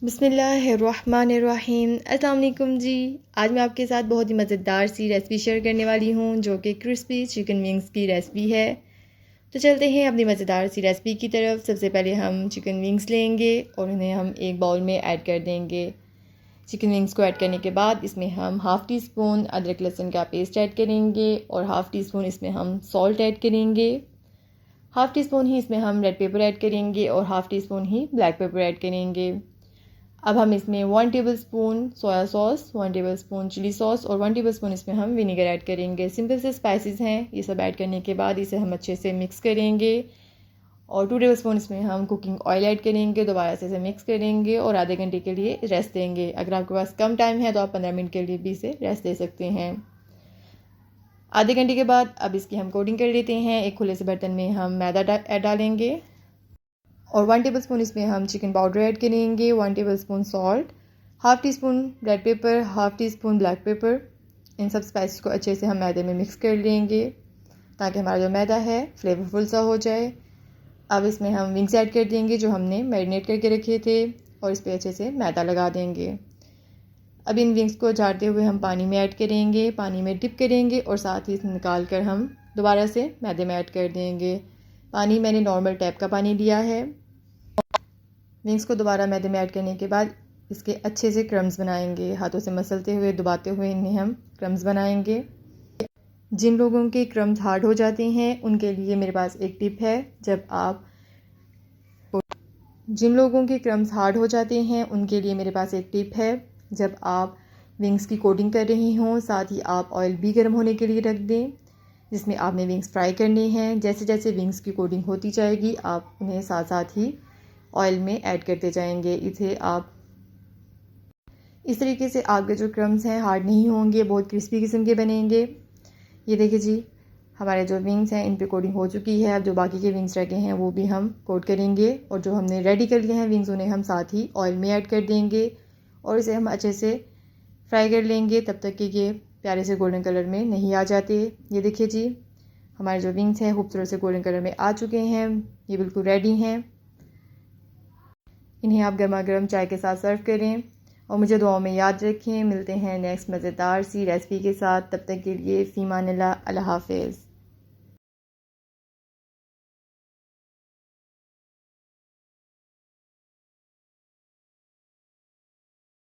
बिस्मिल्लाहिर्रहमानिर्रहीम। अस्सलाम वालेकुम जी। आज मैं आपके साथ बहुत ही मज़ेदार सी रेसिपी शेयर करने वाली हूँ जो कि क्रिस्पी चिकन विंग्स की रेसिपी है। तो चलते हैं अपनी मज़ेदार सी रेसिपी की तरफ। सबसे पहले हम चिकन विंग्स लेंगे और उन्हें हम एक बाउल में ऐड कर देंगे। चिकन विंग्स को ऐड करने के बाद इसमें हम हाफ़ टी स्पून अदरक लहसुन का पेस्ट ऐड करेंगे और हाफ़ टी स्पून इसमें हम सॉल्ट ऐड करेंगे। हाफ़ टी स्पून ही इसमें हम रेड पेपर ऐड करेंगे और हाफ़ टी स्पून ही ब्लैक पेपर ऐड करेंगे। अब हम इसमें 1 tablespoon soya sauce, 1 tablespoon chilli sauce और 1 टेबलस्पून इसमें हम विनेगर ऐड करेंगे। सिंपल से स्पाइसेस हैं। ये सब ऐड करने के बाद इसे हम अच्छे से मिक्स करेंगे और 2 टेबलस्पून इसमें हम कुकिंग ऑयल ऐड करेंगे। दोबारा से इसे मिक्स करेंगे और आधे घंटे के लिए रेस्ट देंगे। अगर आपके पास कम टाइम है तो आप 15 मिनट के लिए भी इसे रेस्ट दे सकते हैं। आधे घंटे के बाद अब इसकी हम कोटिंग कर लेते हैं। एक खुले से बर्तन में हम मैदा डालेंगे और 1 टेबलस्पून इसमें हम चिकन पाउडर ऐड करेंगे, 1 tablespoon salt, half teaspoon red pepper, half teaspoon black pepper. इन सब स्पाइसेस को अच्छे से हम मैदे में मिक्स कर लेंगे ताकि हमारा जो मैदा है फ्लेवरफुल सा हो जाए। अब इसमें हम विंग्स ऐड कर देंगे जो हमने मैरिनेट करके रखे थे और इस पर अच्छे से मैदा लगा देंगे। अब इन विंग्स को झाड़ते हुए हम पानी में ऐड करेंगे, पानी में डिप करेंगे और साथ ही इसे निकाल कर हम दोबारा से मैदे में ऐड कर देंगे। पानी मैंने नॉर्मल टैप का पानी लिया है। विंग्स को दोबारा मैदे में ऐड करने के बाद इसके अच्छे से क्रम्स बनाएंगे। हाथों से मसलते हुए दबाते हुए इन्हें हम क्रम्स बनाएंगे। जिन लोगों के क्रम्स हार्ड हो जाते हैं उनके लिए मेरे पास एक टिप है। जब आप विंग्स की कोटिंग कर रही हों साथ ही आप ऑयल भी गर्म होने के लिए रख दें जिसमें आपने विंग्स फ्राई करने हैं। जैसे जैसे विंग्स की कोटिंग होती जाएगी आप उन्हें साथ साथ ही ऑयल में ऐड करते जाएंगे। इसे आप इस तरीके से आपके जो क्रम्स हैं हार्ड नहीं होंगे, बहुत क्रिस्पी किस्म के बनेंगे। ये देखिए जी, हमारे जो विंग्स हैं इन पे कोटिंग हो चुकी है। अब जो बाकी के विंग्स रह गए हैं वो भी हम कोट करेंगे और जो हमने रेडी कर लिए हैं विंग्स उन्हें हम साथ ही ऑयल में ऐड कर देंगे और इसे हम अच्छे से फ्राई कर लेंगे तब तक कि ये प्यारे से गोल्डन कलर में नहीं आ जाते। ये देखिए जी, हमारे जो विंग्स हैं खूबसूरत से गोल्डन कलर में आ चुके हैं। ये बिल्कुल रेडी हैं। इन्हें आप गर्मा गर्म चाय के साथ सर्व करें और मुझे दुआओं में याद रखें। मिलते हैं नेक्स्ट मज़ेदार सी रेसिपी के साथ। तब तक के लिए फ़ी अमान अल्लाह, अल्लाह हाफ़िज़।